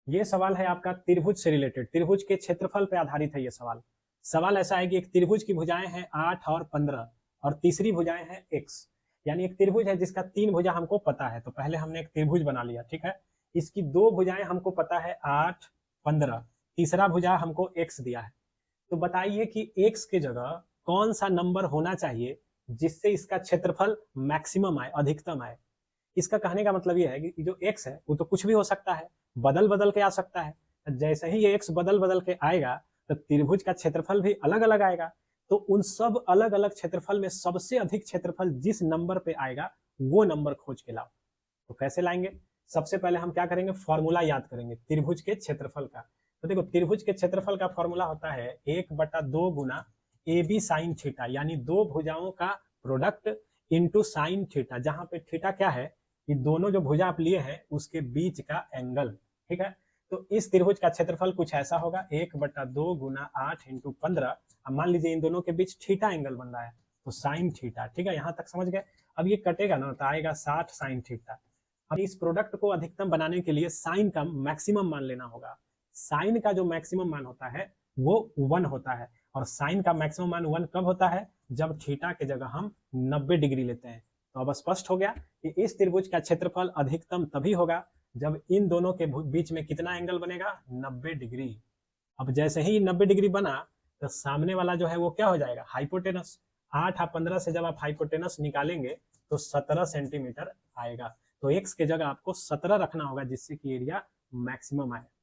ये सवाल है आपका त्रिभुज से रिलेटेड, त्रिभुज के क्षेत्रफल पे आधारित है ये सवाल। सवाल ऐसा है कि एक त्रिभुज की भुजाएं हैं 8 और 15 और तीसरी भुजाएं हैं x। यानी एक त्रिभुज है जिसका 3 भुजा हमको पता है, तो पहले हमने एक त्रिभुज बना लिया, ठीक है। इसकी 2 भुजाएं हमको पता है 8, 15, तीसरा भुजा हमको x दिया है। तो बताइए कि x के जगह कौन सा नंबर होना चाहिए जिससे इसका क्षेत्रफल मैक्सिमम आए, अधिकतम आए। इसका कहने का मतलब ये है कि जो x है वो तो कुछ भी हो सकता है, बदल बदल के आ सकता है। जैसे ही ये x बदल बदल के आएगा तो त्रिभुज का क्षेत्रफल भी अलग अलग आएगा। तो उन सब अलग अलग क्षेत्रफल में सबसे अधिक क्षेत्रफल जिस नंबर पे आएगा वो नंबर खोज के लाओ। तो कैसे लाएंगे? सबसे पहले हम क्या करेंगे, फॉर्मूला याद करेंगे त्रिभुज के क्षेत्रफल का। तो देखो त्रिभुज के क्षेत्रफल का फॉर्मूला होता है 1/2 गुना ए बी साइन थीटा, यानी दो भुजाओं का प्रोडक्ट इंटू साइन थीटा, जहां पे थीटा क्या है कि दोनों जो भुजा आप लिए हैं उसके बीच का एंगल, ठीक है। तो इस त्रिभुज का क्षेत्रफल कुछ ऐसा होगा 1/2 गुना 8 इंटू 15। अब मान लीजिए इन दोनों के बीच थीटा एंगल बन रहा है तो साइन थीटा, ठीक है। यहां तक समझ गए? अब ये कटेगा ना तो आएगा 60 साइन थीटा। अब इस प्रोडक्ट को अधिकतम बनाने के लिए साइन का मैक्सिमम मान लेना होगा। साइन का जो मैक्सिमम मान होता है वो 1 होता है, और साइन का मैक्सिमम मान 1 कब होता है? जब थीटा के जगह हम 90 डिग्री लेते हैं। तो अब स्पष्ट हो गया कि इस त्रिभुज का क्षेत्रफल अधिकतम तभी होगा जब इन दोनों के बीच में कितना एंगल बनेगा? 90 डिग्री। अब जैसे ही 90 डिग्री बना तो सामने वाला जो है वो क्या हो जाएगा? हाइपोटेनस। 8 और 15 से जब आप हाइपोटेनस निकालेंगे तो 17 सेंटीमीटर आएगा। तो x के जगह आपको 17 रखना होगा जिससे कि एरिया मैक्सिमम आए।